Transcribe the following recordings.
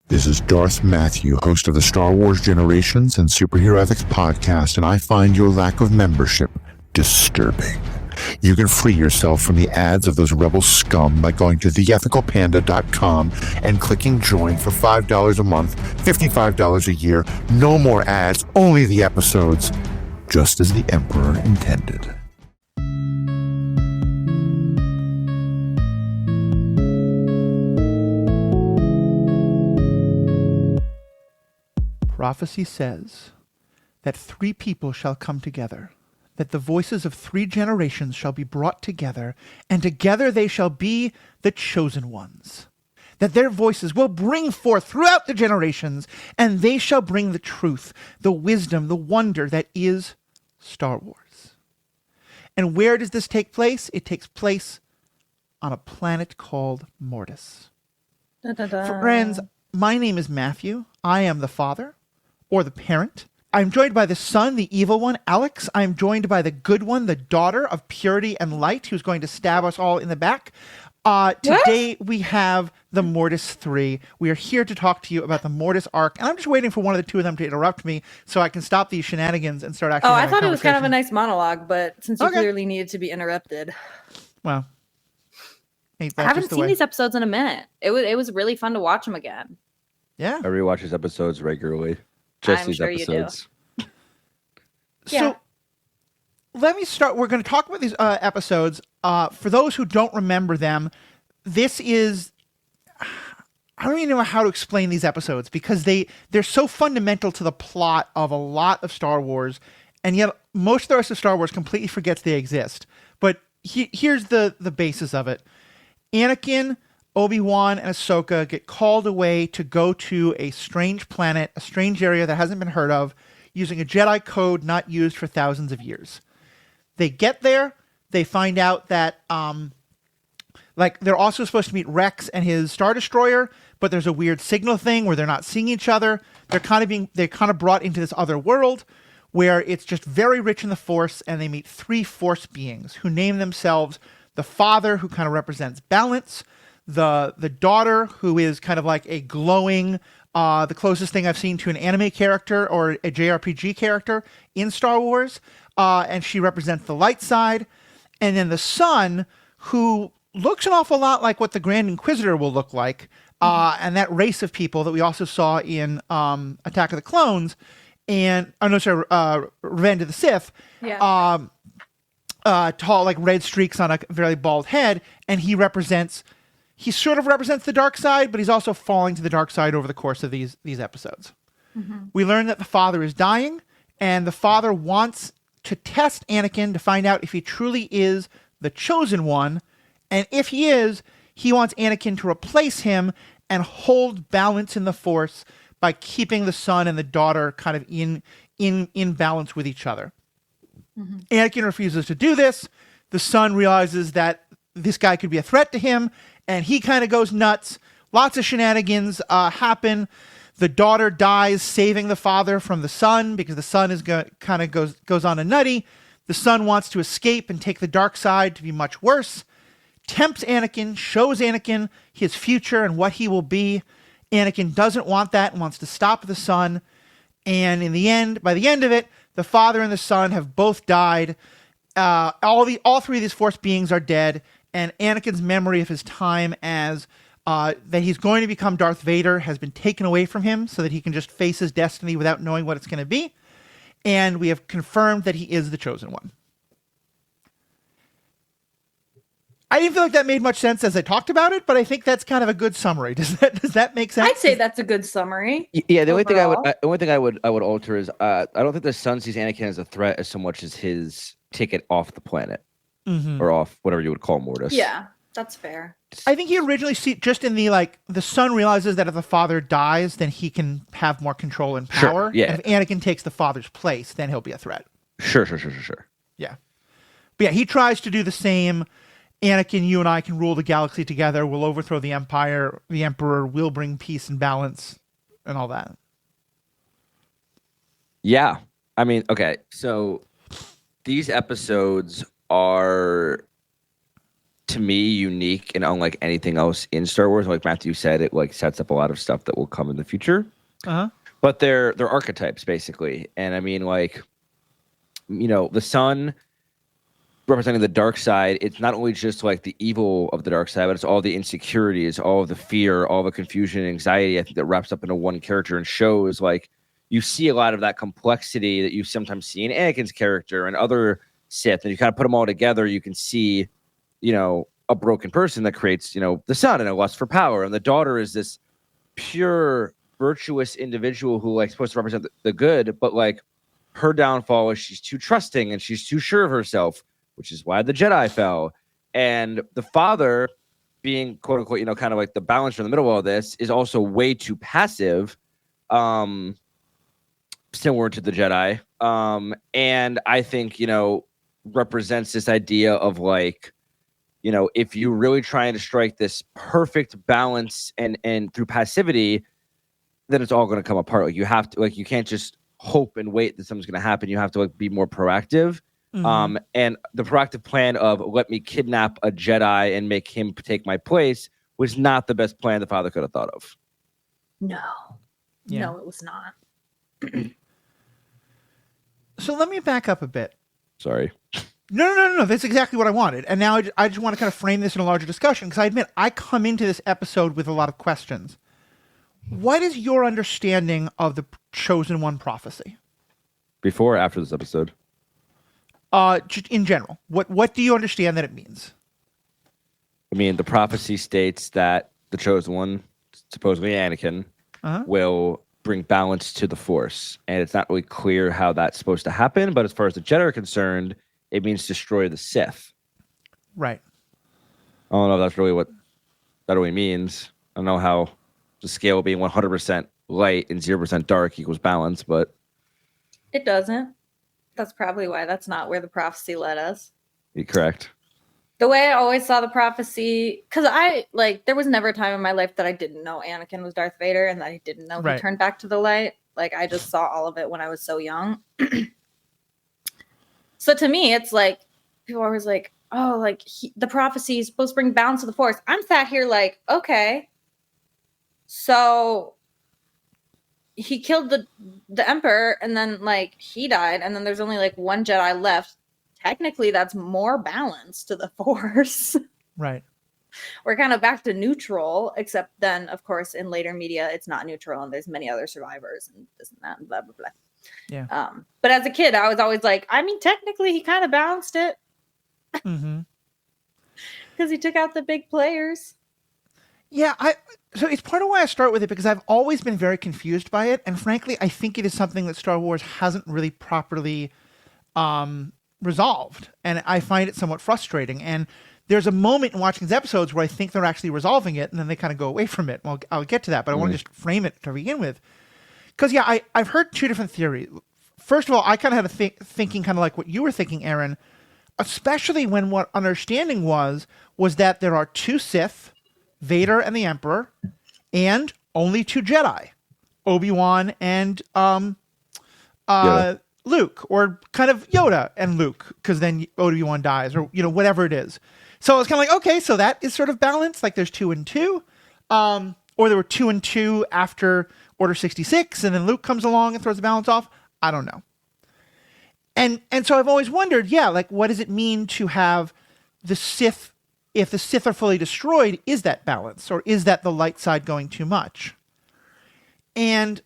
This is Darth Matthew, host of the Star Wars Generations and Superhero Ethics podcast, and I find your lack of membership disturbing. You can free yourself from the ads of those rebel scum by going to theethicalpanda.com and clicking join for $5 a month, $55 a year. No more ads, only the episodes, just as the Emperor intended. Prophecy says that three people shall come together, that the voices of three generations shall be brought together, and together they shall be the chosen ones. That their voices will bring forth throughout the generations, and they shall bring the truth, the wisdom, the wonder that is Star Wars. And where does this take place? It takes place on a planet called Mortis. Friends, my name is Matthew. I am the father, or the parent. I'm joined by the son, the evil one, Alex. I'm joined by the good one, the daughter of purity and light, who's going to stab us all in the back. Today we have the Mortis 3. We are here to talk to you about the Mortis arc, and I'm just waiting for one of the two of them to interrupt me so I can stop these shenanigans and start actually I thought it was kind of a nice monologue, but since you clearly needed to be interrupted. Well, I haven't seen these episodes in a minute. It was really fun to watch them again. Yeah. I rewatch these episodes regularly. Just these episodes. So let me start. We're going to talk about these episodes. For those who don't remember them, this is... I don't even know how to explain these episodes because they're so fundamental to the plot of a lot of Star Wars, and yet most of the rest of Star Wars completely forgets they exist. But here's the basis of it. Anakin, Obi-Wan, and Ahsoka get called away to go to a strange planet, a strange area that hasn't been heard of, using a Jedi code not used for thousands of years. They get there, they find out that they're also supposed to meet Rex and his Star Destroyer, but there's a weird signal thing where they're not seeing each other. They're kind of brought into this other world where it's just very rich in the Force, and they meet three Force beings who name themselves the father, who kind of represents balance, the daughter, who is kind of like a glowing, the closest thing I've seen to an anime character or a JRPG character in Star Wars, and she represents the light side, and then the son, who looks an awful lot like what the Grand Inquisitor will look like, and that race of people that we also saw in Attack of the Clones, and Revenge of the Sith. Yeah. Tall, like red streaks on a very bald head, and he sort of represents the dark side, but he's also falling to the dark side over the course of these episodes. Mm-hmm. We learn that the father is dying, and the father wants to test Anakin to find out if he truly is the chosen one, and if he is, he wants Anakin to replace him and hold balance in the Force by keeping the son and the daughter kind of in balance with each other. Mm-hmm. Anakin refuses to do this. The son realizes that this guy could be a threat to him, and he kind of goes nuts. Lots of shenanigans happen. The daughter dies, saving the father from the son because the son is goes on a nutty. The son wants to escape and take the dark side to be much worse. Tempts Anakin, shows Anakin his future and what he will be. Anakin doesn't want that and wants to stop the son. And by the end of it, the father and the son have both died. All three of these Force beings are dead, and Anakin's memory of his time as that he's going to become Darth Vader has been taken away from him so that he can just face his destiny without knowing what it's going to be. And we have confirmed that he is the chosen one. I didn't feel like that made much sense as I talked about it, but I think that's kind of a good summary. Does that make sense? I'd say that's a good summary. Yeah, the only thing I would alter is I don't think the son sees Anakin as a threat as so much as his ticket off the planet, or off whatever you would call Mortis. Yeah, that's fair. I think he originally just in the son realizes that if the father dies, then he can have more control and power. Sure, yeah. And if Anakin takes the father's place, then he'll be a threat. Sure. Yeah. But yeah, he tries to do the same. Anakin, you and I can rule the galaxy together. We'll overthrow the Empire. The Emperor will bring peace and balance and all that. Yeah. I mean, okay. So these episodes are to me, unique and unlike anything else in Star Wars. Like Matthew said, it like sets up a lot of stuff that will come in the future. But they're archetypes basically, and I mean, like, you know, the sun representing the dark side. It's not only just like the evil of the dark side, but it's all the insecurities, all of the fear, all the confusion and anxiety. I think that wraps up into one character and shows like you see a lot of that complexity that you sometimes see in Anakin's character and other Sith, and you kind of put them all together. You can see, you know, a broken person that creates, you know, the son and a lust for power, and the daughter is this pure virtuous individual who like supposed to represent the good, but like her downfall is she's too trusting and she's too sure of herself, which is why the Jedi fell. And the father, being quote unquote, you know, kind of like the balance in the middle of all this, is also way too passive, similar to the Jedi. And I think, you know, represents this idea of like, you know, if you're really trying to strike this perfect balance and through passivity, then it's all going to come apart. Like you have to, like, you can't just hope and wait that something's going to happen. You have to like be more proactive. And the proactive plan of let me kidnap a Jedi and make him take my place was not the best plan the father could have thought of. No, it was not. So let me back up a bit. Sorry. No. That's exactly what I wanted. And now I just want to kind of frame this in a larger discussion because I admit I come into this episode with a lot of questions. What is your understanding of the Chosen One prophecy? Before or after this episode? Just in general. What do you understand that it means? I mean, the prophecy states that the Chosen One, supposedly Anakin, will bring balance to the Force. And it's not really clear how that's supposed to happen, but as far as the Jedi are concerned, it means destroy the Sith. Right. I don't know if that's really what that really means. I don't know how the scale being 100% light and 0% dark equals balance, but it doesn't. That's probably why that's not where the prophecy led us. You're correct. The way I always saw the prophecy, because there was never a time in my life that I didn't know Anakin was Darth Vader and that I didn't know he turned back to the light. Like, I just saw all of it when I was so young. So to me, it's like, people are always like, oh, like, the prophecy is supposed to bring balance to the Force. I'm sat here like, okay, so he killed the Emperor and then, like, he died and then there's only, like, one Jedi left. Technically, that's more balance to the Force. Right. We're kind of back to neutral, except then, of course, in later media, it's not neutral and there's many other survivors and this and that and blah, blah, blah. Yeah. But as a kid, I was always like, I mean, technically, he kind of balanced it. Mm-hmm. Because he took out the big players. Yeah, so it's part of why I start with it, because I've always been very confused by it. And frankly, I think it is something that Star Wars hasn't really properly resolved. And I find it somewhat frustrating. And there's a moment in watching these episodes where I think they're actually resolving it, and then they kind of go away from it. Well, I'll get to that, but I want to just frame it to begin with. Because, yeah, I've heard two different theories. First of all, I kind of had a thinking kind of like what you were thinking, Erin, especially when what understanding was that there are two Sith, Vader and the Emperor, and only two Jedi, Obi-Wan and Luke, or kind of Yoda and Luke, because then Obi-Wan dies, or, you know, whatever it is. So it's kind of like, okay, so that is sort of balanced, like there's 2 and 2, or there were 2 and 2 after Order 66, and then Luke comes along and throws the balance off. I don't know. And so I've always wondered, like, what does it mean to have the Sith? If the Sith are fully destroyed, is that balance, or is that the light side going too much? And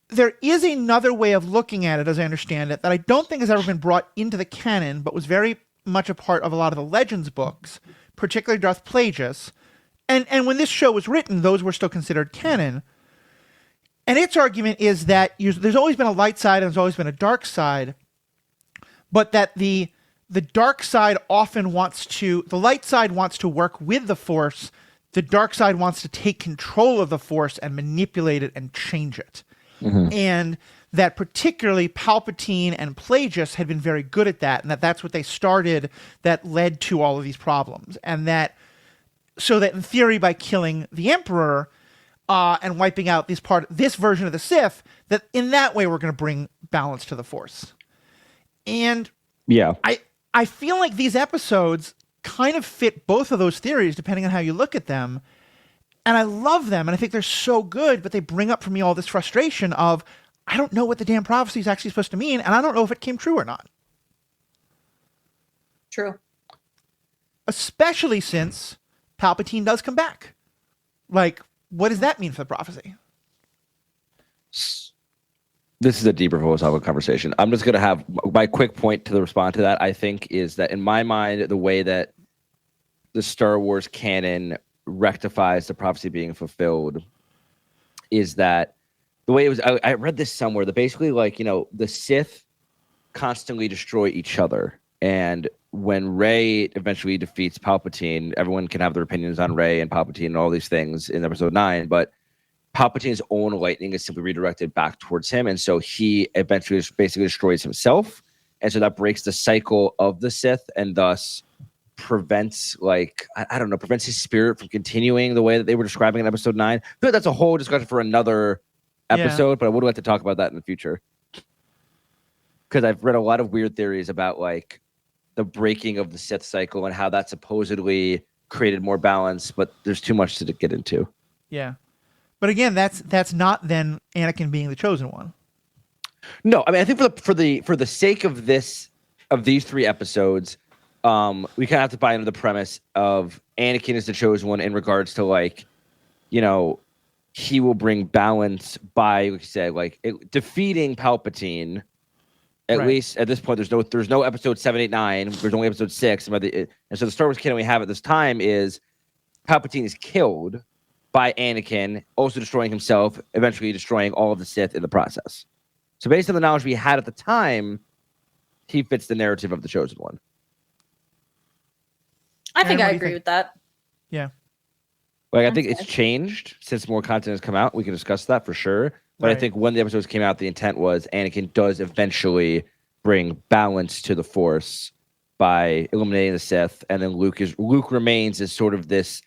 there is another way of looking at it, as I understand it, that I don't think has ever been brought into the canon, but was very much a part of a lot of the Legends books, particularly Darth Plagueis. And when this show was written, those were still considered canon. And its argument is that there's always been a light side and there's always been a dark side, but that the dark side often the light side wants to work with the Force. The dark side wants to take control of the Force and manipulate it and change it. Mm-hmm. And that particularly Palpatine and Plagueis had been very good at that, and that's what they started that led to all of these problems. And so that in theory, by killing the Emperor and wiping out this version of the Sith, that in that way we're going to bring balance to the Force. And yeah, I feel like these episodes kind of fit both of those theories depending on how you look at them. And I love them, and I think they're so good, but they bring up for me all this frustration of, I don't know what the damn prophecy is actually supposed to mean, and I don't know if it came true or not. True. Especially since Palpatine does come back. Like, what does that mean for the prophecy? This is a deeper philosophical conversation. I'm just going to have my quick point to respond to that, I think, is that in my mind, the way that the Star Wars canon rectifies the prophecy being fulfilled is that the way it was, I read this somewhere, that basically, like, you know, the Sith constantly destroy each other. And when Rey eventually defeats Palpatine, everyone can have their opinions on Rey and Palpatine and all these things in episode 9, but Palpatine's own lightning is simply redirected back towards him. And so he eventually basically destroys himself. And so that breaks the cycle of the Sith and thus prevents, like, I don't know, prevents his spirit from continuing the way that they were describing in episode 9. I feel like that's a whole discussion for another episode, but I would like to talk about that in the future. Because I've read a lot of weird theories about, like, the breaking of the Sith cycle and how that supposedly created more balance, but there's too much to get into. Yeah. But again, that's not then Anakin being the chosen one. No, I mean, I think for the sake of these 3 episodes, we kind of have to buy into the premise of Anakin is the chosen one in regards to, like, you know, he will bring balance by, like you said, like defeating Palpatine. At least at this point, there's no episode 7, 8, 9. There's only episode 6, and so the Star Wars canon we have at this time is Palpatine is killed by Anakin, also destroying himself, eventually destroying all of the Sith in the process. So based on the knowledge we had at the time, he fits the narrative of the chosen one. I think I agree with that. Yeah. Like, I think it's changed since more content has come out. We can discuss that for sure. But I think when the episodes came out, the intent was Anakin does eventually bring balance to the Force by eliminating the Sith, and then Luke remains as sort of this,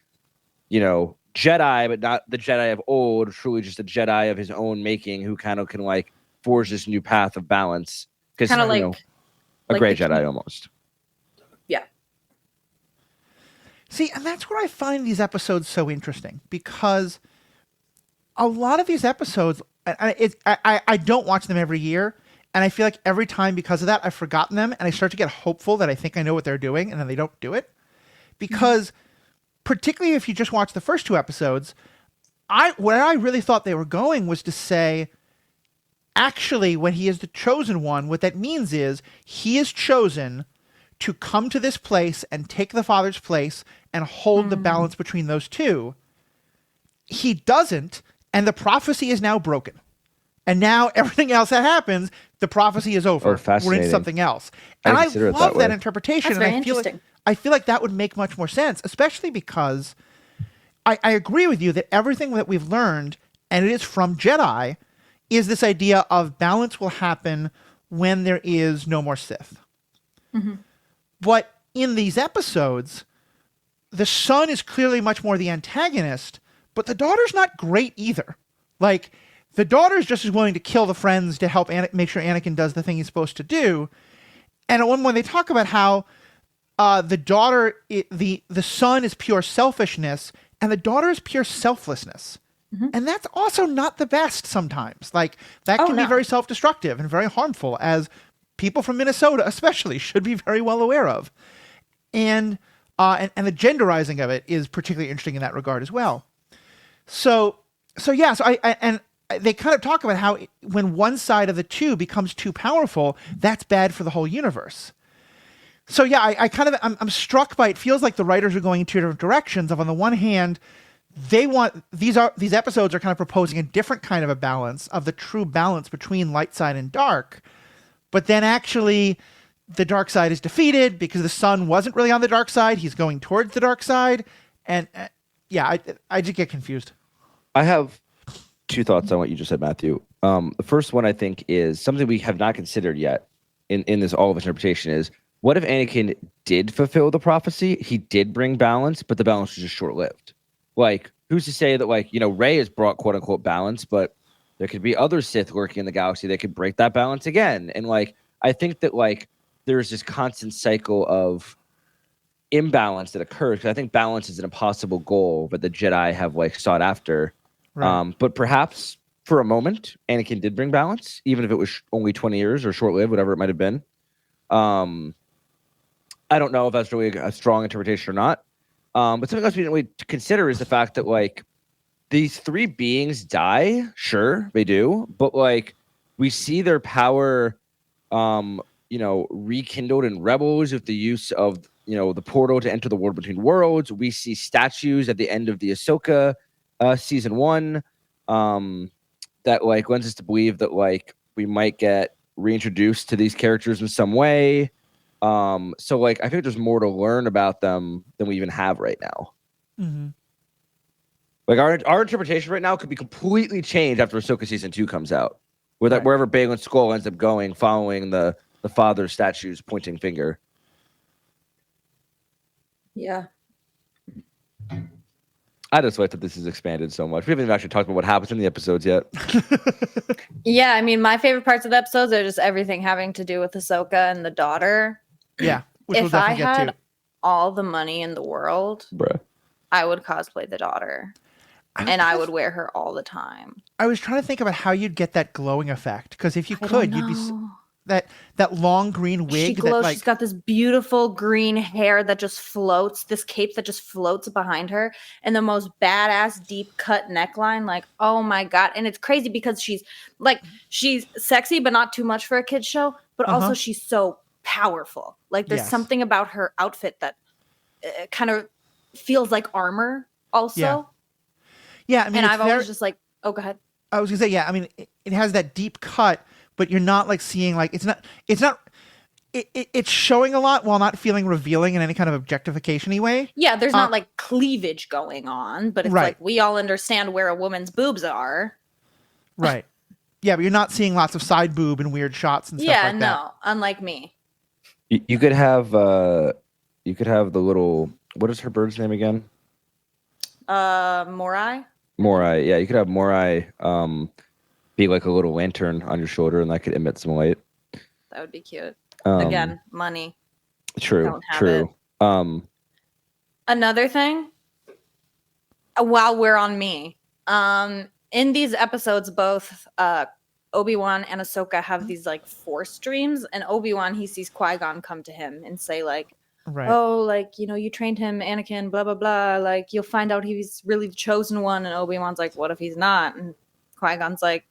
you know, Jedi, but not the Jedi of old, truly just a Jedi of his own making, who kind of can, like, forge this new path of balance. Because, kind of like, know, a gray Jedi almost. Yeah. See, and that's where I find these episodes so interesting, because a lot of these episodes, I don't watch them every year, and I feel like every time because of that I've forgotten them, and I start to get hopeful that I think I know what they're doing, and then they don't do it. Because particularly if you just watch the first 2 episodes, where I really thought they were going was to say, actually, when he is the chosen one, what that means is he is chosen to come to this place and take the Father's place and hold the balance between those two. He doesn't, and the prophecy is now broken. And now everything else that happens, the prophecy is over. We're in something else. And I love that interpretation. That's very interesting. I feel like that would make much more sense, especially because I agree with you that everything that we've learned, and it is from Jedi, is this idea of balance will happen when there is no more Sith. Mm-hmm. But in these episodes, the son is clearly much more the antagonist, but the daughter's not great either. Like, the daughter's just as willing to kill the friends to help make sure Anakin does the thing he's supposed to do. And at one point they talk about how the daughter, the son is pure selfishness, and the daughter is pure selflessness. Mm-hmm. And that's also not the best sometimes. Like, that can be very self-destructive and very harmful, as people from Minnesota especially should be very well aware of. And the genderizing of it is particularly interesting in that regard as well. So they kind of talk about how when one side of the two becomes too powerful, that's bad for the whole universe. So yeah, I'm struck by, it feels like the writers are going in 2 different directions. Of, on the one hand, they want these episodes are kind of proposing a different kind of a balance, of the true balance between light side and dark. But then actually the dark side is defeated because the son wasn't really on the dark side. He's going towards the dark side. And I just get confused. I have 2 thoughts on what you just said, Matthew. The first one, I think, is something we have not considered yet in this all of its interpretation is, what if Anakin did fulfill the prophecy? He did bring balance, but the balance was just short-lived. Like, who's to say that, like, you know, Rey has brought quote-unquote balance, but there could be other Sith lurking in the galaxy that could break that balance again. And, like, I think that, like, there's this constant cycle of imbalance that occurs. 'Cause I think balance is an impossible goal, but the Jedi have like sought after. Right. But perhaps for a moment, Anakin did bring balance, even if it was only 20 years or short-lived, whatever it might have been. I don't know if that's really a strong interpretation or not. But something else we didn't really consider is the fact that like these three beings die. Sure, they do, but like we see their power, rekindled in Rebels with the use of the portal to enter the world between worlds. We see statues at the end of the Ahsoka season 1 that like lends us to believe that like we might get reintroduced to these characters in some way. So like I think there's more to learn about them than we even have right now. Mm-hmm. Like our interpretation right now could be completely changed after Ahsoka season 2 comes out, wherever Balin's skull ends up going, following the father's statue's pointing finger. Yeah. I just like that this is expanded so much. We haven't even actually talked about what happens in the episodes yet. Yeah, I mean, my favorite parts of the episodes are just everything having to do with Ahsoka and the daughter. Yeah. Which If I had all the money in the world, Bruh, I would cosplay the daughter. I would wear her all the time. I was trying to think about how you'd get that glowing effect, because if you I could, don't you'd be know. that long green wig. She glows. That, like, she's got this beautiful green hair that just floats. This cape that just floats behind her, and the most badass deep cut neckline. Like, oh my god! And it's crazy because she's sexy, but not too much for a kid's show. But also she's so powerful. Like, there's something about her outfit that kind of feels like armor. Also. Yeah, I mean, and I've always just like, oh, go ahead. I was gonna say, yeah, I mean, it has that deep cut, but you're not like seeing like it's showing a lot while not feeling revealing in any kind of objectification-y way. Yeah, there's not like cleavage going on, but it's like we all understand where a woman's boobs are. Right. Yeah, but you're not seeing lots of side boob and weird shots and stuff like that. Yeah, no, unlike me. You could have the little, what is her bird's name again? Morai. Morai, yeah, you could have Morai be like a little lantern on your shoulder, and that could emit some light. That would be cute. Again, money. True. Another thing, while we're on me, in these episodes, both Obi-Wan and Ahsoka have these like Force dreams, and Obi-Wan, he sees Qui-Gon come to him and say like, oh, like, you trained him, Anakin, blah, blah, blah. Like, you'll find out he's really the chosen one. And Obi-Wan's like, what if he's not? And Qui-Gon's like,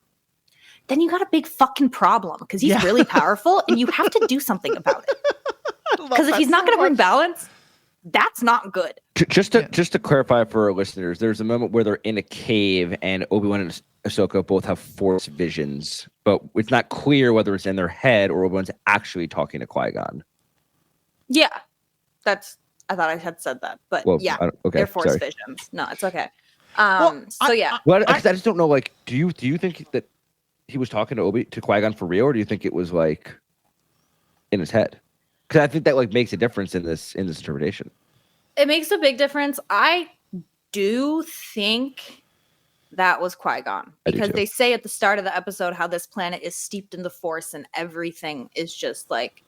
then you got a big fucking problem because he's really powerful and you have to do something about it. Because if he's not going to bring balance, that's not good. Just to clarify for our listeners, there's a moment where they're in a cave and Obi-Wan and Ahsoka both have Force visions, but it's not clear whether it's in their head or Obi-Wan's actually talking to Qui-Gon. Yeah. I thought I had said that, but yeah, they're Force visions. No, it's okay. I just don't know. Like, do you think that he was talking to Qui-Gon for real, or do you think it was like in his head? Because I think that like makes a difference in this interpretation. It makes a big difference. I do think that was Qui-Gon, because they say at the start of the episode how this planet is steeped in the Force and everything is just like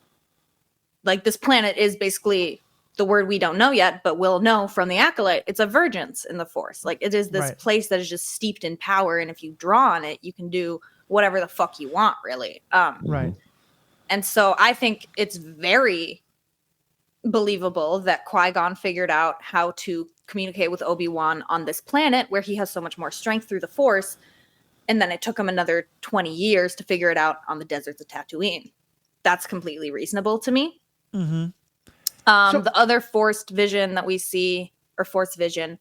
this planet is basically the word we don't know yet, but we'll know from the Acolyte. It's a vergence in the Force. Like, it is this place that is just steeped in power, and if you draw on it, you can do whatever the fuck you want, really. Right. And so I think it's very believable that Qui-Gon figured out how to communicate with Obi-Wan on this planet where he has so much more strength through the Force, and then it took him another 20 years to figure it out on the deserts of Tatooine. That's completely reasonable to me. Mm-hmm. The other Forced vision that we see, or Force vision,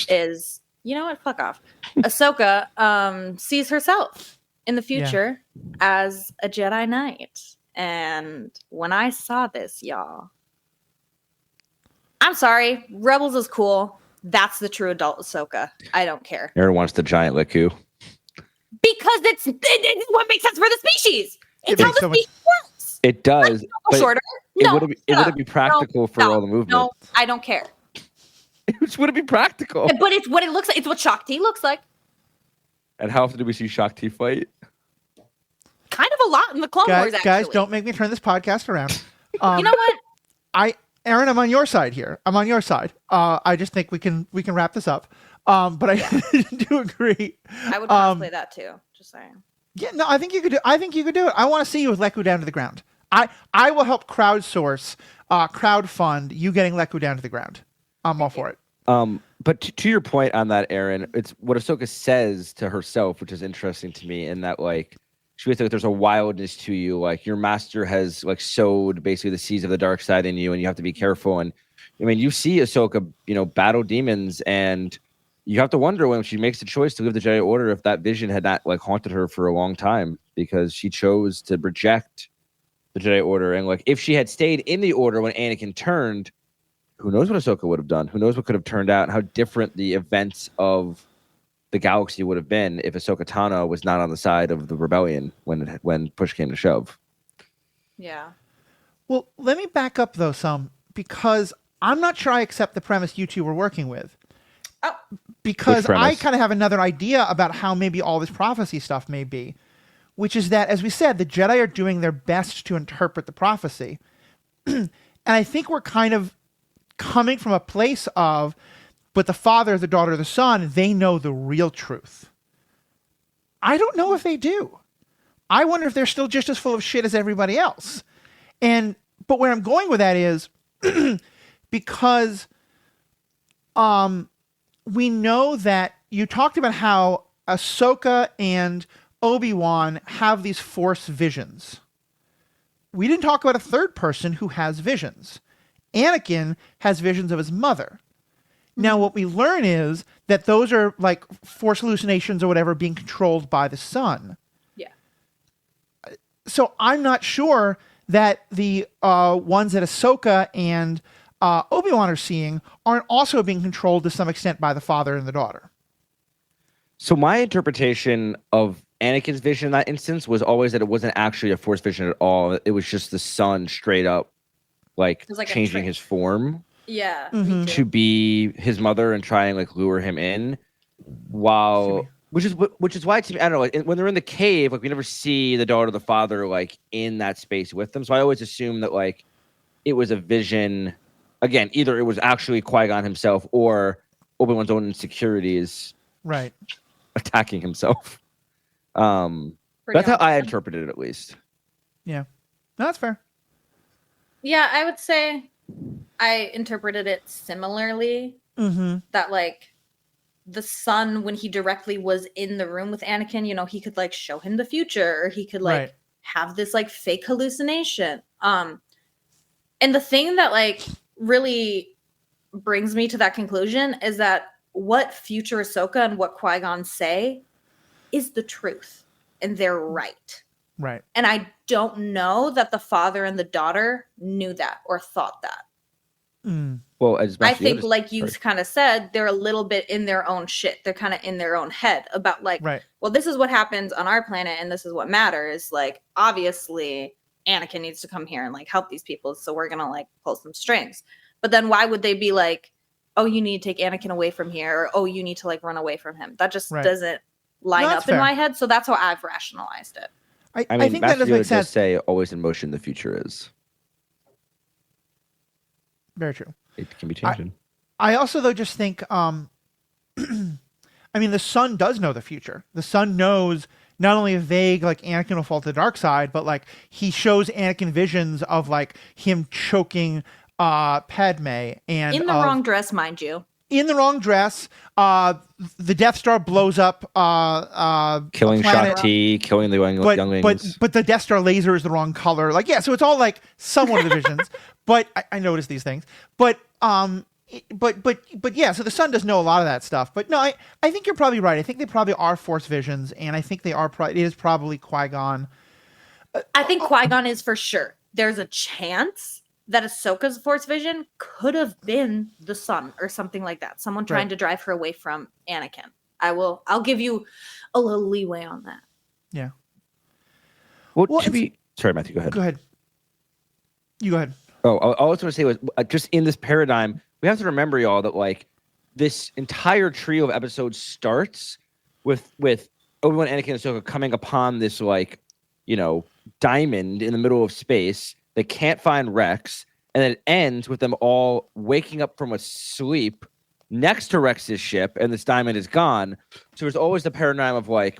is, you know what? Fuck off. Ahsoka sees herself in the future as a Jedi Knight. And when I saw this, y'all, I'm sorry, Rebels is cool. That's the true adult Ahsoka. I don't care. Erin wants the giant Liku. Because it's what makes sense for the species. It's how the species works. It does. Shorter. Would it be practical for all the movement? No, I don't care. Would it be practical? But it's what it looks like. It's what Shakti looks like. And how often do we see Shakti fight? Kind of a lot in the Clone Wars, actually. Guys, don't make me turn this podcast around. You know what? Erin, I'm on your side here. I'm on your side. I just think we can wrap this up. But I do agree. I would cosplay that too. Just saying. Yeah, no, I think you could do it. I want to see you with Leku down to the ground. I will help crowdsource, crowdfund you getting Leku down to the ground. I'm all for it. But to your point on that, Erin, it's what Ahsoka says to herself, which is interesting to me, in that like she was like, there's a wildness to you, like your master has like sowed basically the seeds of the dark side in you, and you have to be careful. And I mean, you see Ahsoka, battle demons, and you have to wonder when she makes the choice to leave the Jedi Order if that vision had not like haunted her for a long time, because she chose to reject the Jedi Order. And like if she had stayed in the Order when Anakin turned, who knows what Ahsoka would have done? Who knows what could have turned out, and how different the events of the galaxy would have been if Ahsoka Tano was not on the side of the rebellion when push came to shove. Yeah. Well, let me back up though some, because I'm not sure I accept the premise you two were working with. Oh. Because I kind of have another idea about how maybe all this prophecy stuff may be, which is that, as we said, the Jedi are doing their best to interpret the prophecy. And I think we're kind of coming from a place of, but the Father, the Daughter, the Son, they know the real truth. I don't know if they do. I wonder if they're still just as full of shit as everybody else. But where I'm going with that is because we know that you talked about how Ahsoka and Obi-Wan have these Force visions. We didn't talk about a third person who has visions. Anakin has visions of his mother. Now, what we learn is that those are like Force hallucinations or whatever being controlled by the Son. Yeah. So I'm not sure that the ones that Ahsoka and Obi-Wan are seeing aren't also being controlled to some extent by the father and the daughter. So my interpretation of Anakin's vision in that instance was always that it wasn't actually a Force vision at all. It was just the Son straight up like changing his form. Yeah. To be his mother and try and like lure him in, which is why to me, I don't know, like, when they're in the cave, like we never see the daughter, the father, like in that space with them. So I always assume that like it was a vision. Again, either it was actually Qui-Gon himself or Obi-Wan's own insecurities, right, attacking himself. That's how I interpreted it, at least. Yeah, no, that's fair. Yeah, I would say I interpreted it similarly. That like the Son, when he directly was in the room with Anakin, he could like show him the future, or he could like have this like fake hallucination. And the thing that like really brings me to that conclusion is that what future Ahsoka and what Qui-Gon say is the truth, and they're right. Right. And I don't know that the father and the daughter knew that or thought that. Well, as I think, like you kind of said, they're a little bit in their own shit. They're kind of in their own head about like, well, this is what happens on our planet, and this is what matters. Like, obviously, Anakin needs to come here and like help these people, so we're gonna like pull some strings. But then why would they be like, oh, you need to take Anakin away from here, or oh, you need to like run away from him? That just doesn't line up in my head. So that's how I've rationalized it. I mean, think that does make sense. Say always in motion, the future is. Very true. It can be changing. I also, though, just think, I mean, the Son does know the future. The Son knows not only a vague, like, Anakin will fall to the dark side, but, like, he shows Anakin visions of, like, him choking Padme. And in the wrong dress, mind you. In the wrong dress. The Death Star blows up killing Shakti, killing the younglings. But the Death Star laser is the wrong color. Like, yeah, so it's all like somewhat of the visions. But I noticed these things. But yeah, so the Son does know a lot of that stuff. But no, I think you're probably right. I think they probably are Force visions, and I think it is probably Qui-Gon. I think Qui-Gon is for sure. There's a chance that Ahsoka's Force vision could have been the Son or something like that. Someone trying to drive her away from Anakin. I'll give you a little leeway on that. Yeah. Well sorry, Matthew, go ahead. Go ahead. You go ahead. Oh, all I was going to say was just in this paradigm, we have to remember, y'all, that like this entire trio of episodes starts with Obi-Wan, Anakin, and Ahsoka coming upon this like, diamond in the middle of space. They can't find Rex. And then it ends with them all waking up from a sleep next to Rex's ship, and this diamond is gone. So there's always the paradigm of like,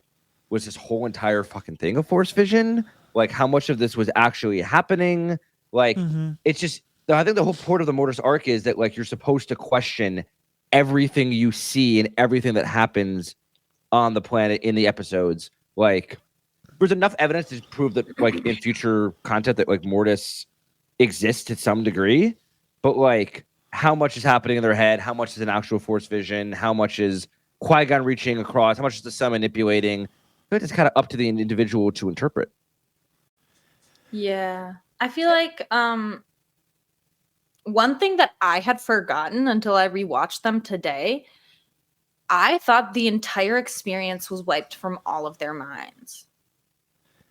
was this whole entire fucking thing a Force vision? Like, how much of this was actually happening? Like, it's just, I think the whole point of the Mortis arc is that like you're supposed to question everything you see and everything that happens on the planet in the episodes. Like, there's enough evidence to prove that like in future content that like Mortis exists to some degree, but like how much is happening in their head, how much is an actual Force vision, how much is Qui-Gon reaching across, how much is the sun manipulating, it's kind of up to the individual to interpret. Yeah, I feel like one thing that I had forgotten until I rewatched them today, I thought the entire experience was wiped from all of their minds.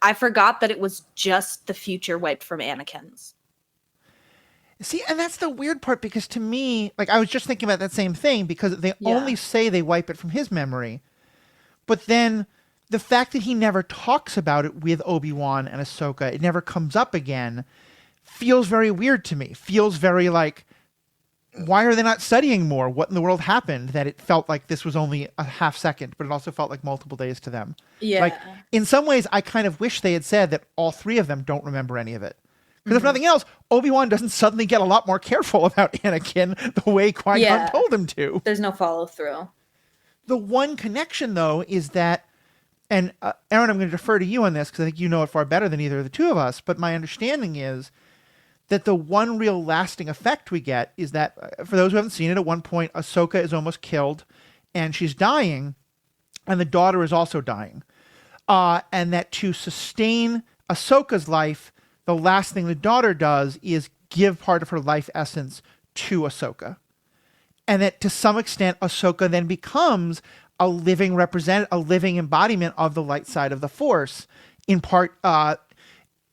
I forgot that it was just the future wiped from Anakin's. See, and that's the weird part, because to me, like, I was just thinking about that same thing, because they only say they wipe it from his memory. But then the fact that he never talks about it with Obi-Wan and Ahsoka, it never comes up again, feels very weird to me. Feels very like, why are they not studying more? What in the world happened that it felt like this was only a half second, but it also felt like multiple days to them? Yeah. Like, in some ways, I kind of wish they had said that all three of them don't remember any of it. Because if nothing else, Obi-Wan doesn't suddenly get a lot more careful about Anakin the way Qui-Gon told him to. There's no follow-through. The one connection, though, is that, and Erin, I'm going to defer to you on this because I think you know it far better than either of the two of us, but my understanding is that the one real lasting effect we get is that, for those who haven't seen it, at one point, Ahsoka is almost killed, and she's dying, and the daughter is also dying. And that to sustain Ahsoka's life, the last thing the daughter does is give part of her life essence to Ahsoka. And that to some extent, Ahsoka then becomes a living a living embodiment of the light side of the Force, in part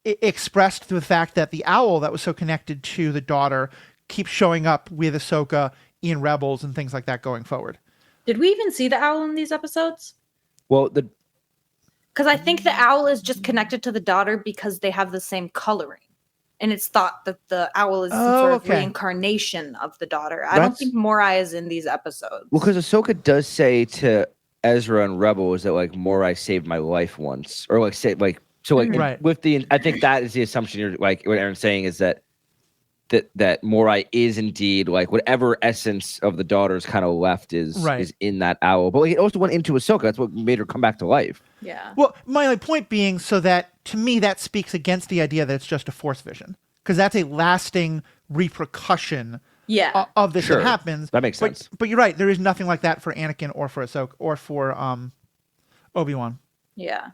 expressed through the fact that the owl that was so connected to the daughter keeps showing up with Ahsoka in Rebels and things like that going forward. Did we even see the owl in these episodes? Well, because I think the owl is just connected to the daughter because they have the same coloring. And it's thought that the owl is some sort of reincarnation of the daughter. I don't think Morai is in these episodes. Well, because Ahsoka does say to Ezra and Rebels that like Morai saved my life once, or like say like so like with the I think that is the assumption you're like what Erin's saying is that Morai is indeed like whatever essence of the daughter's kind of left is in that owl. But like, it also went into Ahsoka. That's what made her come back to life. Yeah. Well, my only point being so that to me that speaks against the idea that it's just a Force vision, because that's a lasting repercussion of this that happens. That makes sense. But you're right. There is nothing like that for Anakin or for Ahsoka or for Obi-Wan. Yeah.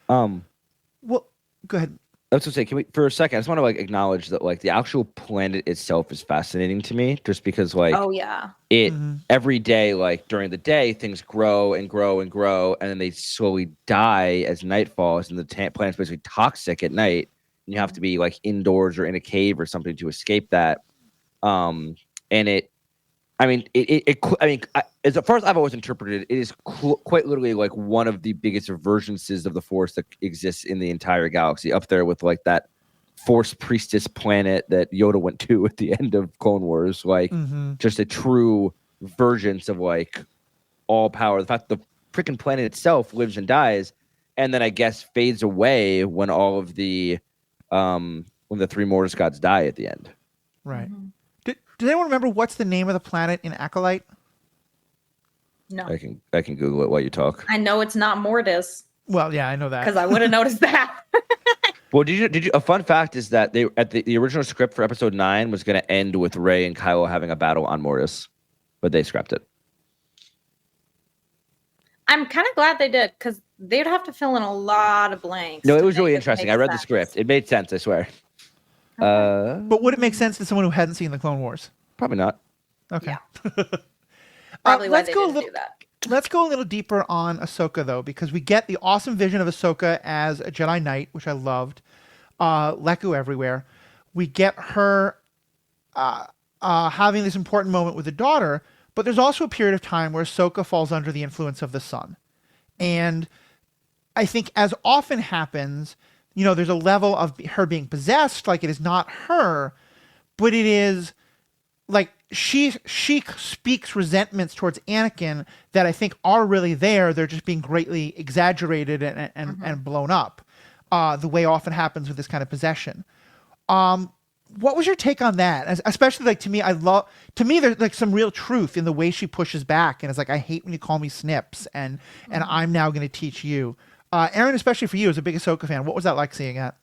Well, go ahead. I was going to say, can we, for a second, I just want to like acknowledge that like the actual planet itself is fascinating to me, just because like, every day, like during the day, things grow and grow and grow, and then they slowly die as night falls, and the planet's basically toxic at night, and you have to be like indoors or in a cave or something to escape that. And as far as I've always interpreted it, it is quite literally like one of the biggest versions of the Force that exists in the entire galaxy, up there with like that Force priestess planet that Yoda went to at the end of Clone Wars, like just a true versions of like all power. The fact the freaking planet itself lives and dies, and then I guess fades away when all of the when the three Mortis gods die at the end. Right. Does anyone remember what's the name of the planet in Acolyte? No. I can Google it while you talk. I know it's not Mortis. Well, yeah, I know that. Because I would have noticed that. Well, did you? A fun fact is that they at the original script for Episode 9 was going to end with Rey and Kylo having a battle on Mortis, but they scrapped it. I'm kind of glad they did, because they'd have to fill in a lot of blanks. No, it was really interesting. I read the script. It made sense, I swear. But would it make sense to someone who hadn't seen the Clone Wars? Probably not. Okay. Yeah. Probably why let's they go didn't do that. Let's go a little deeper on Ahsoka, though, because we get the awesome vision of Ahsoka as a Jedi Knight, which I loved. Leku everywhere. We get her having this important moment with the daughter, but there's also a period of time where Ahsoka falls under the influence of the sun. And I think, as often happens, there's a level of her being possessed, like it is not her, but it is like she speaks resentments towards Anakin that I think are really there. They're just being greatly exaggerated and blown up, the way often happens with this kind of possession. What was your take on that? Especially like to me, there's like some real truth in the way she pushes back, and it's like, I hate when you call me Snips, and I'm now going to teach you. Erin, especially for you as a big Ahsoka fan, what was that like seeing that?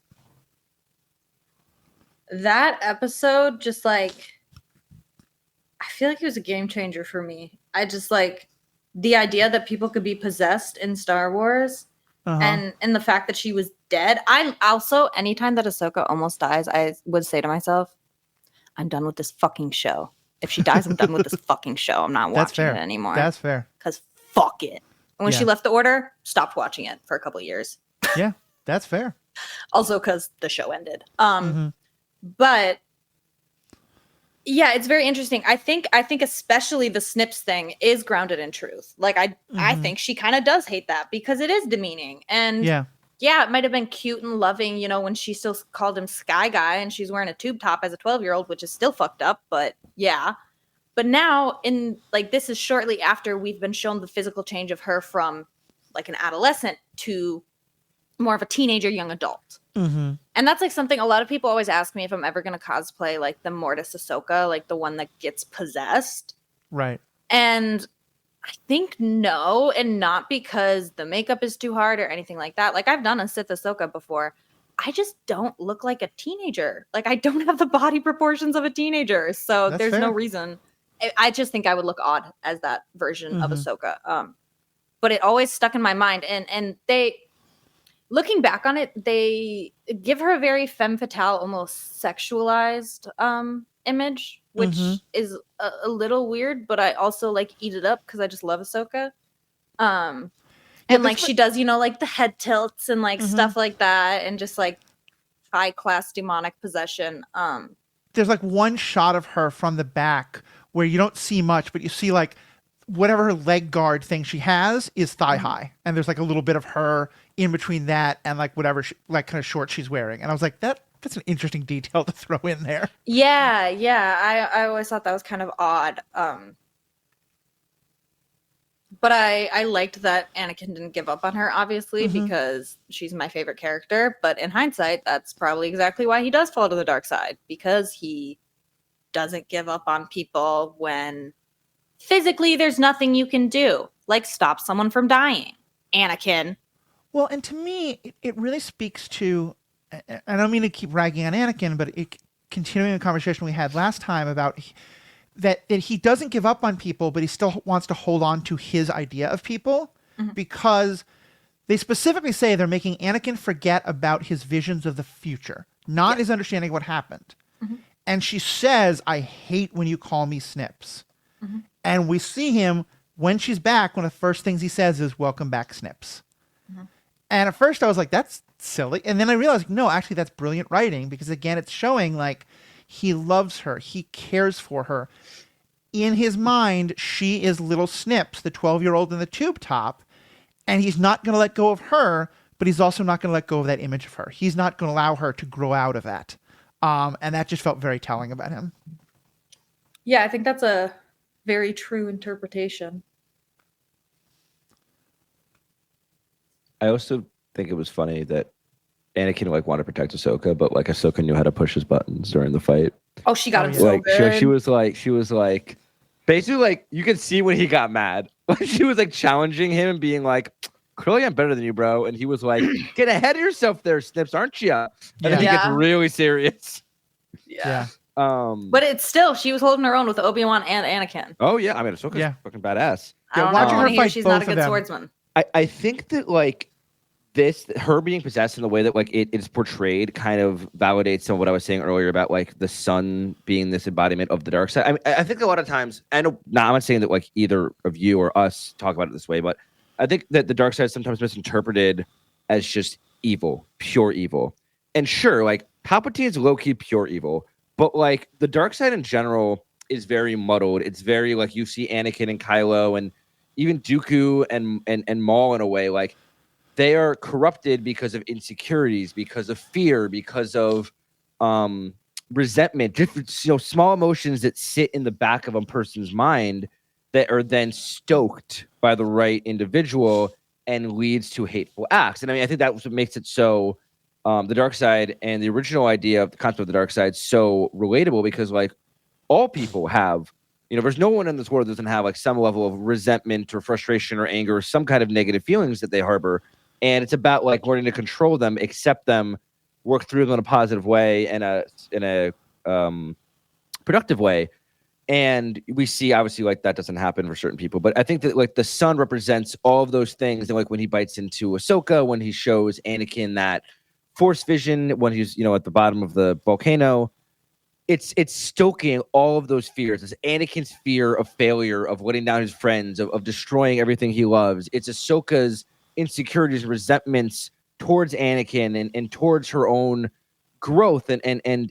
That episode, just like, I feel like it was a game changer for me. I just like the idea that people could be possessed in Star Wars, and the fact that she was dead. I also, anytime that Ahsoka almost dies, I would say to myself, I'm done with this fucking show. If she dies, I'm done with this fucking show. I'm not watching it anymore. That's fair. Because fuck it. And when she left the Order, stopped watching it for a couple of years. Yeah, that's fair. Also because the show ended. But yeah, it's very interesting. I think especially the Snips thing is grounded in truth. Like I think she kind of does hate that because it is demeaning. And yeah, it might have been cute and loving, when she still called him Sky Guy and she's wearing a tube top as a 12-year-old, which is still fucked up, but yeah. But now this is shortly after we've been shown the physical change of her from like an adolescent to more of a teenager, young adult. And that's like something a lot of people always ask me if I'm ever going to cosplay like the Mortis Ahsoka, like the one that gets possessed. Right. And I think no, and not because the makeup is too hard or anything like that. Like I've done a Sith Ahsoka before. I just don't look like a teenager. Like I don't have the body proportions of a teenager. So there's no reason. I just think I would look odd as that version of Ahsoka. But it always stuck in my mind. And they, looking back on it, they give her a very femme fatale, almost sexualized image, which is a little weird, but I also like eat it up because I just love Ahsoka. And like she does, like the head tilts and like stuff like that, and just like high class demonic possession. There's like one shot of her from the back where you don't see much, but you see like whatever her leg guard thing she has is thigh high, and there's like a little bit of her in between that and like whatever like kind of shorts she's wearing, and I was like, that's an interesting detail to throw in there. Yeah. I always thought that was kind of odd. But I liked that Anakin didn't give up on her, obviously, because she's my favorite character. But in hindsight, that's probably exactly why he does fall to the dark side, because he doesn't give up on people when physically there's nothing you can do, like stop someone from dying. Anakin. Well, and to me, it really speaks to, I don't mean to keep ragging on Anakin, but continuing the conversation we had last time about that he doesn't give up on people, but he still wants to hold on to his idea of people, because they specifically say they're making Anakin forget about his visions of the future, not his understanding of what happened. And she says, I hate when you call me Snips. And we see him when she's back, one of the first things he says is, welcome back, Snips. And at first I was like, that's silly. And then I realized, no, actually that's brilliant writing, because again, it's showing like he loves her. He cares for her. In his mind, she is little Snips, the 12-year-old in the tube top. And he's not going to let go of her, but he's also not going to let go of that image of her. He's not going to allow her to grow out of that. And that just felt very telling about him. Yeah, I think that's a very true interpretation. I also think it was funny that Anakin like wanted to protect Ahsoka, but like Ahsoka knew how to push his buttons during the fight. Oh, she got him so like, good. She was like, basically like you could see when he got mad. She was like challenging him and being like, clearly I'm better than you, bro. And he was like, get ahead of yourself there, Snips, aren't you? And then he gets really serious. Yeah. But it's still, she was holding her own with Obi-Wan and Anakin. Oh yeah, I mean Ahsoka's fucking badass. Watching her fight, she's both not a of good them. swordsman. I think that like her being possessed in the way that like it's portrayed kind of validates some of what I was saying earlier about like the sun being this embodiment of the dark side. I mean, I think a lot of times, I know, I'm not saying that like either of you or us talk about it this way, but I think that the dark side is sometimes misinterpreted as just evil, pure evil. And sure, like Palpatine is low-key pure evil, but like the dark side in general is very muddled. It's very like you see Anakin and Kylo and even Dooku and Maul in a way, like they are corrupted because of insecurities, because of fear, because of resentment, different, small emotions that sit in the back of a person's mind that are then stoked by the right individual and leads to hateful acts. And I mean, I think that's what makes it so the dark side and the original idea of the concept of the dark side so relatable, because like all people have, there's no one in this world that doesn't have like some level of resentment or frustration or anger or some kind of negative feelings that they harbor. And it's about like learning to control them, accept them, work through them in a positive way and in a productive way. And we see obviously like that doesn't happen for certain people, but I think that like the son represents all of those things. And like when he bites into Ahsoka, when he shows Anakin that force vision, when he's at the bottom of the volcano, it's stoking all of those fears. It's Anakin's fear of failure, of letting down his friends, of destroying everything he loves. It's Ahsoka's insecurities, resentments towards Anakin and towards her own growth, and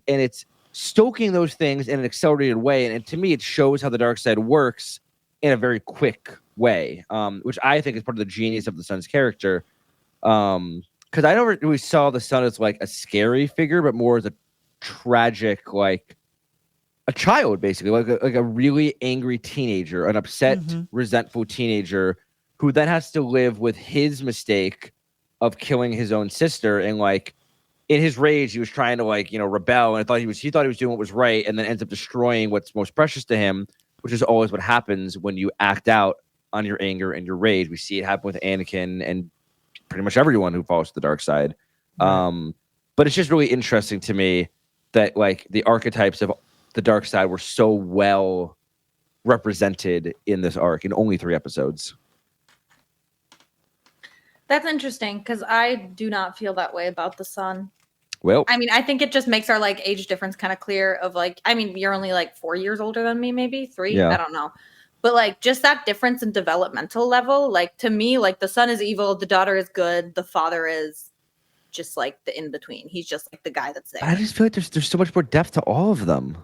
it's stoking those things in an accelerated way. And to me, it shows how the dark side works in a very quick way, which I think is part of the genius of the son's character. Because I never really saw the son as like a scary figure, but more as a tragic, like a child, basically, like a really angry teenager, an upset, resentful teenager who then has to live with his mistake of killing his own sister. And like in his rage, he was trying to like, rebel. And he thought he was doing what was right, and then ends up destroying what's most precious to him, which is always what happens when you act out on your anger and your rage. We see it happen with Anakin and pretty much everyone who falls to the dark side. Right. But it's just really interesting to me that like the archetypes of the dark side were so well represented in this arc in only 3 episodes. That's interesting because I do not feel that way about the son. Well, I mean, I think it just makes our like age difference kind of clear of like, I mean, you're only like 4 years older than me, maybe 3. Yeah. I don't know. But like just that difference in developmental level, like to me, like the son is evil, the daughter is good, the father is just like the in between. He's just like the guy that's there. I just feel like there's so much more depth to all of them.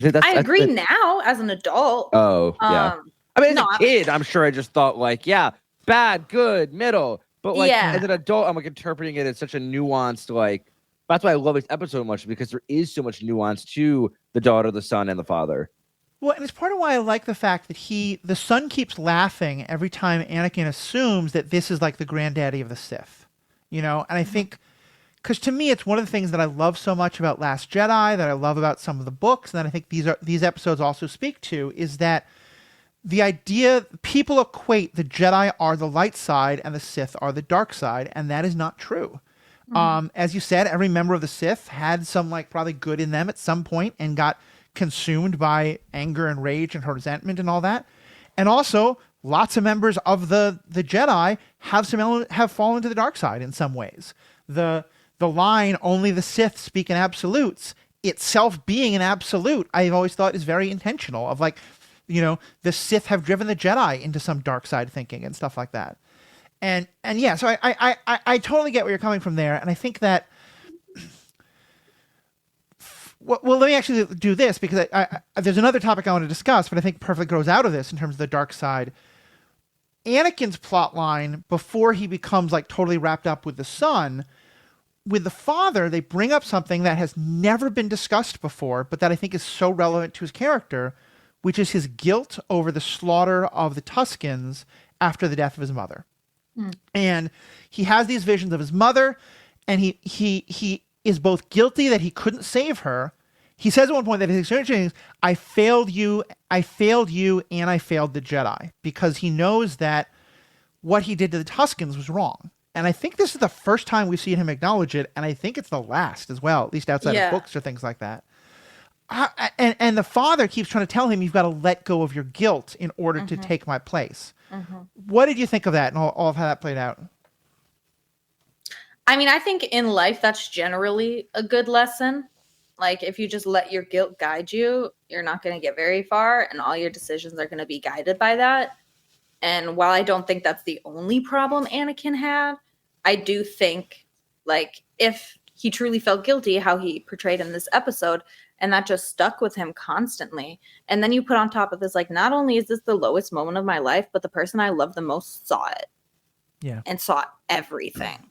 I agree now as an adult. Oh, yeah. I mean, as a kid, I'm sure I just thought like, yeah, bad, good, middle. But like as an adult, I'm like interpreting it as such a nuanced, like, that's why I love this episode much, because there is so much nuance to the daughter, the son, and the father. Well, and it's part of why I like the fact that the son keeps laughing every time Anakin assumes that this is like the granddaddy of the Sith, and I think, because to me, it's one of the things that I love so much about Last Jedi, that I love about some of the books, and that I think these episodes also speak to, is that the idea, people equate the Jedi are the light side and the Sith are the dark side, and that is not true. As you said, every member of the Sith had some like probably good in them at some point and got consumed by anger and rage and resentment and all that. And also, lots of members of the Jedi have fallen to the dark side in some ways. The line, only the Sith speak in absolutes, itself being an absolute, I've always thought is very intentional, of like, the Sith have driven the Jedi into some dark side thinking and stuff like that. And yeah, so I totally get where you're coming from there. And I think that, well, let me actually do this, because there's another topic I want to discuss, but I think perfectly grows out of this in terms of the dark side. Anakin's plot line, before he becomes like totally wrapped up with the son, with the father, they bring up something that has never been discussed before, but that I think is so relevant to his character, which is his guilt over the slaughter of the Tuskens after the death of his mother. And he has these visions of his mother, and he is both guilty that he couldn't save her. He says at one point that his experience is, I failed you, and I failed the Jedi, because he knows that what he did to the Tuskens was wrong. And I think this is the first time we've seen him acknowledge it, and I think it's the last as well, at least outside of books or things like that. And the father keeps trying to tell him, you've got to let go of your guilt in order to take my place. What did you think of that and all of how that played out? I mean, I think in life, that's generally a good lesson. Like, if you just let your guilt guide you, you're not going to get very far, and all your decisions are going to be guided by that. And while I don't think that's the only problem Anakin had, I do think, like, if he truly felt guilty, how he portrayed in this episode, and that just stuck with him constantly. And then you put on top of this, like, not only is this the lowest moment of my life, but the person I love the most saw it. and saw everything.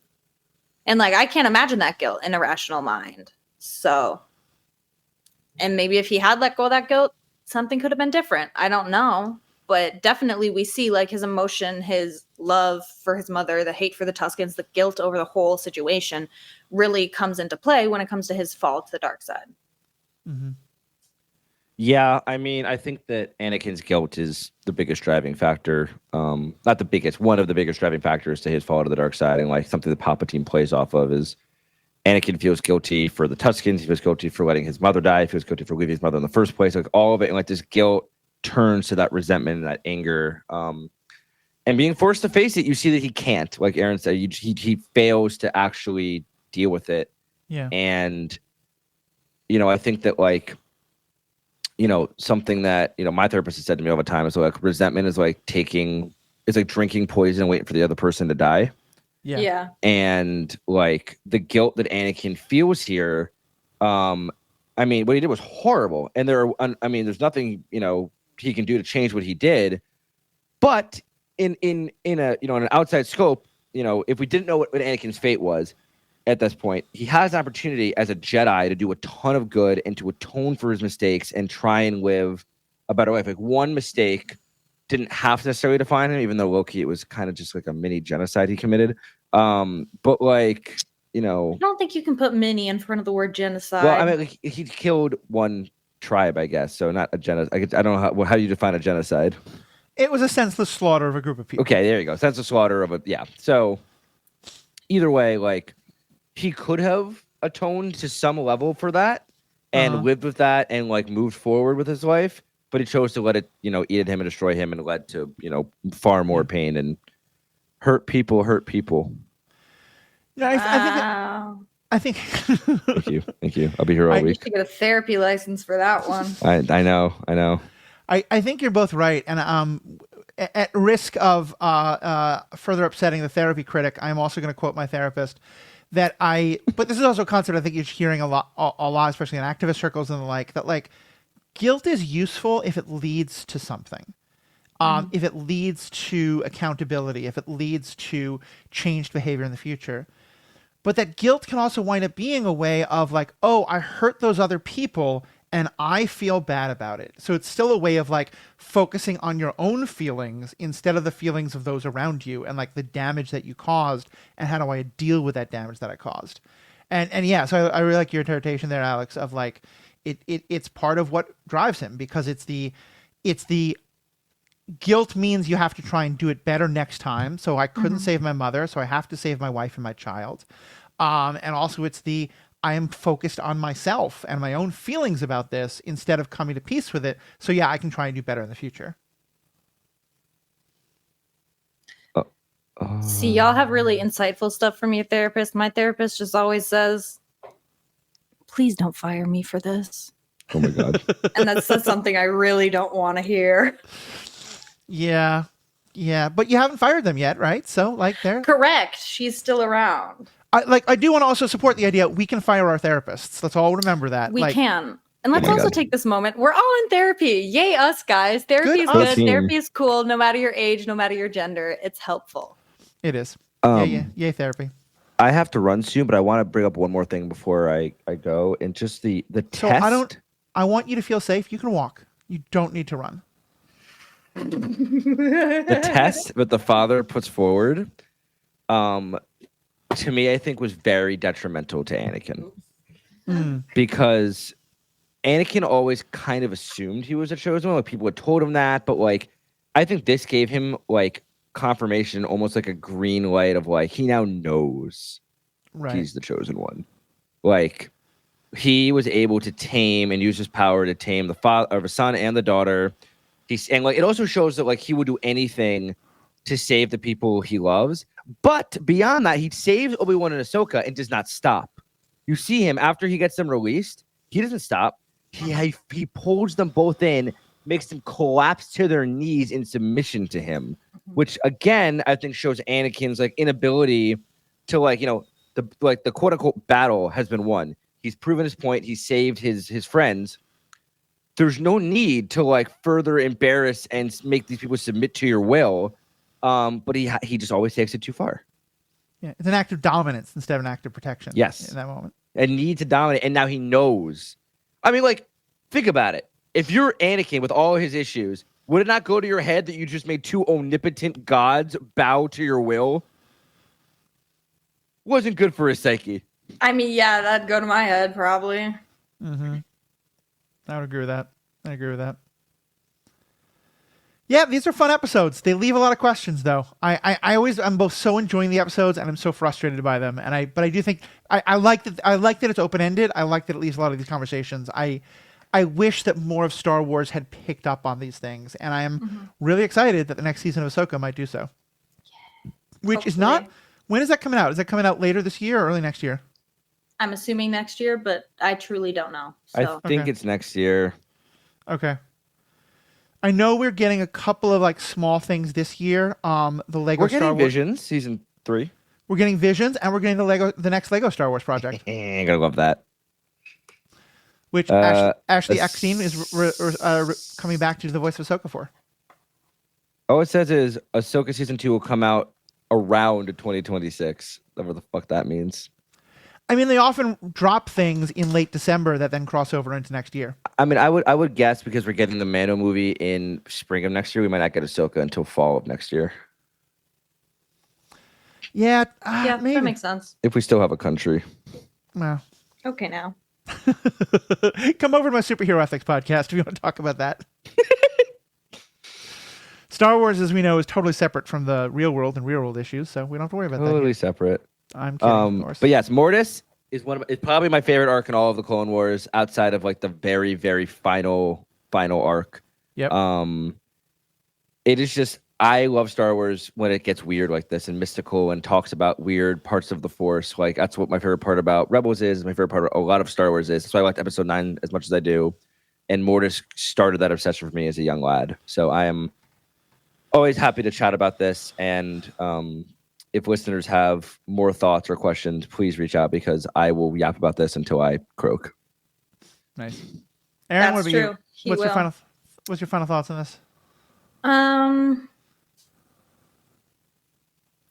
And like, I can't imagine that guilt in a rational mind. So, and maybe if he had let go of that guilt, something could have been different. I don't know. But definitely we see like his emotion, his love for his mother, the hate for the Tuskens, the guilt over the whole situation really comes into play when it comes to his fall to the dark side. Mm-hmm. Yeah, I mean, I think that Anakin's guilt is the biggest driving factor. Not the biggest, one of the biggest driving factors to his fall to the dark side. And like something that Palpatine plays off of is Anakin feels guilty for the Tuskens. He feels guilty for letting his mother die. He feels guilty for leaving his mother in the first place. Like all of it. And like this guilt turns to that resentment and that anger. And being forced to face it, you see that he can't. Like Erin said, he fails to actually deal with it. Yeah. And, I think that like, something that, my therapist has said to me all the time is like resentment is like drinking poison and waiting for the other person to die. Yeah. And like the guilt that Anakin feels here, I mean, what he did was horrible. And there's nothing, he can do to change what he did. But in an outside scope, if we didn't know what Anakin's fate was, at this point, he has an opportunity as a Jedi to do a ton of good and to atone for his mistakes and try and live a better life. Like one mistake didn't have to necessarily define him, even though low-key it was kind of just like a mini genocide he committed. But like, I don't think you can put mini in front of the word genocide. Well, I mean, like, he killed one tribe, I guess. So not a genocide. I don't know how do you define a genocide? It was a senseless slaughter of a group of people. Okay, there you go. Senseless slaughter of So either way, like, he could have atoned to some level for that and lived with that and like moved forward with his life, but he chose to let it, eat at him and destroy him and led to, far more pain and hurt people. No, I think. Thank you. I'll be here all You week. should get a therapy license for that one. I know. I think you're both right, and at risk of further upsetting the therapy critic, I'm also going to quote my therapist. But this is also a concept I think you're hearing a lot, especially in activist circles and the like, that like guilt is useful if it leads to something. If it leads to accountability, if it leads to changed behavior in the future. But that guilt can also wind up being a way of like, oh, I hurt those other people and I feel bad about it. So it's still a way of like focusing on your own feelings instead of the feelings of those around you and like the damage that you caused and how do I deal with that damage that I caused. And yeah, so I really like your interpretation there, Alex, of like it's part of what drives him because it's the guilt means you have to try and do it better next time. So I couldn't save my mother, so I have to save my wife and my child. And also it's I am focused on myself and my own feelings about this instead of coming to peace with it. So yeah, I can try and do better in the future. See, y'all have really insightful stuff from your therapist. My therapist just always says, please don't fire me for this. Oh my God. And that's something I really don't want to hear. Yeah. But you haven't fired them yet, right? So like they're correct. She's still around. I do want to also support the idea we can fire our therapists. Let's all remember that. We can. And let's also take this moment. We're all in therapy. Yay, us guys. Therapy is good. Therapy is cool. No matter your age, no matter your gender, it's helpful. It is. Yay, therapy. I have to run soon, but I want to bring up one more thing before I go. And just the test. I want you to feel safe. You can walk. You don't need to run. The test that the father puts forward, to me, I think was very detrimental to Anakin. Because Anakin always kind of assumed he was a chosen one. Like people had told him that, but like I think this gave him like confirmation, almost like a green light of like he now knows he's the chosen one. Like he was able to tame and use his power to tame the father, or the son, and the daughter. And like it also shows that like he would do anything to save the people he loves. But beyond that, he saves Obi-Wan and Ahsoka and does not stop. You see him after he gets them released. He doesn't stop. He pulls them both in, makes them collapse to their knees in submission to him, which again I think shows Anakin's like inability to like the quote unquote battle has been won. He's proven his point. He saved his friends. There's no need to like further embarrass and make these people submit to your will. But he just always takes it too far. Yeah, it's an act of dominance instead of an act of protection. Yes. In that moment. And need to dominate. And now he knows. I mean, like, think about it. If you're Anakin with all his issues, would it not go to your head that you just made two omnipotent gods bow to your will? Wasn't good for his psyche. I mean, yeah, that'd go to my head probably. Mm-hmm. I would agree with that. Yeah, these are fun episodes. They leave a lot of questions, though. I'm both so enjoying the episodes and I'm so frustrated by them. But I do think I like that. I like that it's open ended. I like that it leaves a lot of these conversations. I wish that more of Star Wars had picked up on these things, and I am really excited that the next season of Ahsoka might do so. Yeah. Which Hopefully. is not. When is that coming out? Is that coming out later this year or early next year? I'm assuming next year, but I truly don't know. So. I think it's next year. Okay. I know we're getting a couple of like small things this year. The Lego We're Star getting Wars Visions season 3. We're getting Visions, and we're getting the next Lego Star Wars project. I gotta love that. Which Ashley Eckstein is coming back to do the voice of Ahsoka for. All it says is Ahsoka season 2 will come out around 2026. Whatever the fuck that means. I mean, they often drop things in late December that then cross over into next year. I mean, I would guess because we're getting the Mando movie in spring of next year, we might not get Ahsoka until fall of next year. Yeah, maybe. That makes sense. If we still have a country. Well. Okay, now. Come over to my Superhero Ethics podcast if you want to talk about that. Star Wars, as we know, is totally separate from the real world and real world issues, so we don't have to worry about that. Totally separate. I'm kidding, of course. But yes, Mortis is it's probably my favorite arc in all of the Clone Wars, outside of like the very, very final arc. Yep. It is just, I love Star Wars when it gets weird like this and mystical and talks about weird parts of the Force. Like that's what my favorite part about Rebels is. My favorite part of a lot of Star Wars is. That's why I liked Episode 9 as much as I do. And Mortis started that obsession for me as a young lad. So I am always happy to chat about this. And if listeners have more thoughts or questions, please reach out because I will yap about this until I croak. Nice. Erin, what about true. You? What's your final thoughts on this?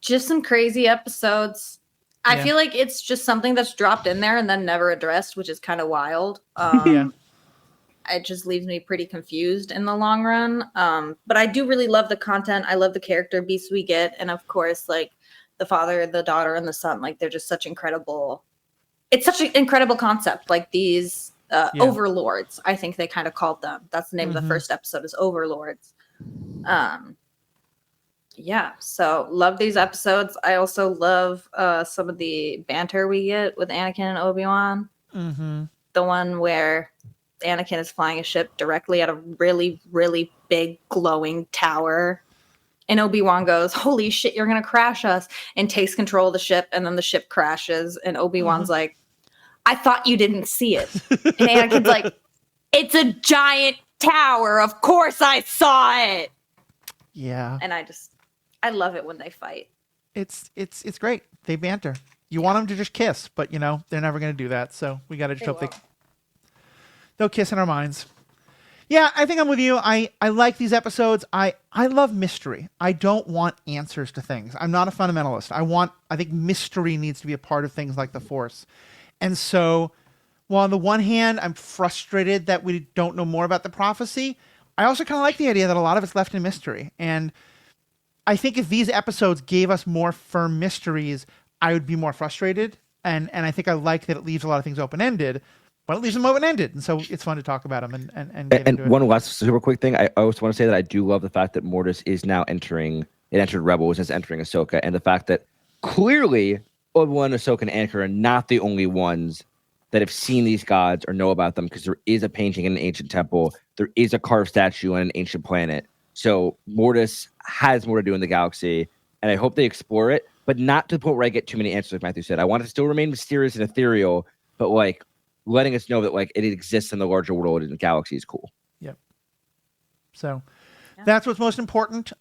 Just some crazy episodes. I feel like it's just something that's dropped in there and then never addressed, which is kind of wild. Yeah. It just leaves me pretty confused in the long run. But I do really love the content. I love the character beasts we get. And of course, like the father, the daughter, and the son, like they're just such incredible. It's such an incredible concept. Like these overlords, I think they kind of called them. That's the name of the first episode is Overlords. Yeah, so love these episodes. I also love some of the banter we get with Anakin and Obi-Wan. Mm-hmm. The one where Anakin is flying a ship directly at a really, really big glowing tower. And Obi-Wan goes, holy shit, you're going to crash us, and takes control of the ship. And then the ship crashes. And Obi-Wan's like, I thought you didn't see it. And Anakin's like, it's a giant tower. Of course I saw it. Yeah. And I love it when they fight. It's great. They banter. You want them to just kiss, but you know, they're never going to do that. So we got to just hope they'll kiss in our minds. Yeah, I think I'm with you. I like these episodes. I love mystery. I don't want answers to things. I'm not a fundamentalist. I think mystery needs to be a part of things like the Force. And so, while on the one hand, I'm frustrated that we don't know more about the prophecy, I also kind of like the idea that a lot of it's left in mystery. And I think if these episodes gave us more firm mysteries, I would be more frustrated. And I think I like that it leaves a lot of things open-ended. But it leaves them open-ended, and so it's fun to talk about them and get into it. One last super quick thing. I also want to say that I do love the fact that Mortis is now entered Rebels, is entering Ahsoka, and the fact that clearly Obi-Wan, Ahsoka, and Anakin are not the only ones that have seen these gods or know about them, because there is a painting in an ancient temple, there is a carved statue on an ancient planet. So Mortis has more to do in the galaxy, and I hope they explore it, but not to the point where I get too many answers, like Matthew said. I want it to still remain mysterious and ethereal, but like letting us know that like it exists in the larger world and the galaxy is cool. Yep. So that's what's most important.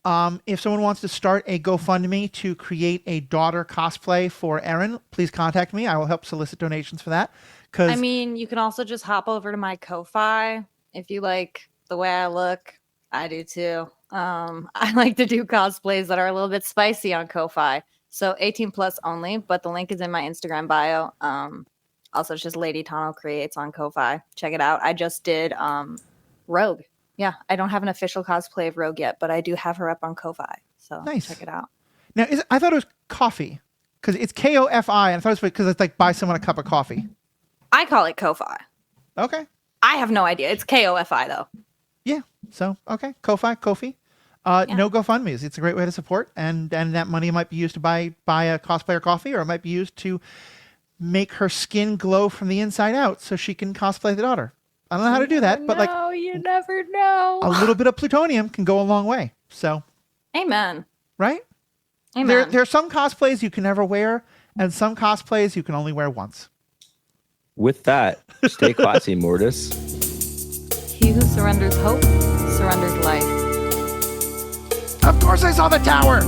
If someone wants to start a GoFundMe to create a daughter cosplay for Erin, please contact me. I will help solicit donations for that. I mean, you can also just hop over to my Ko-Fi if you like the way I look. I do too. I like to do cosplays that are a little bit spicy on Ko-Fi. So 18 plus only, but the link is in my Instagram bio. Also, it's just Lady Tano Creates on Ko-Fi. Check it out. I just did Rogue. Yeah, I don't have an official cosplay of Rogue yet, but I do have her up on Ko-Fi. So nice. Check it out. Now, I thought it was coffee because it's Kofi, and I thought it was because it's like buy someone a cup of coffee. I call it Ko-Fi. Okay. I have no idea. It's Kofi though. Yeah. So okay, Kofi. No GoFundMe's. It's a great way to support, and that money might be used to buy a cosplayer coffee, or it might be used to make her skin glow from the inside out so she can cosplay the daughter. I don't know how to do that, but you never know. A little bit of plutonium can go a long way. So, amen. Right? Amen. There are some cosplays you can never wear, and some cosplays you can only wear once. With that, stay classy, Mortis. He who surrenders hope surrenders life. Of course I saw the tower!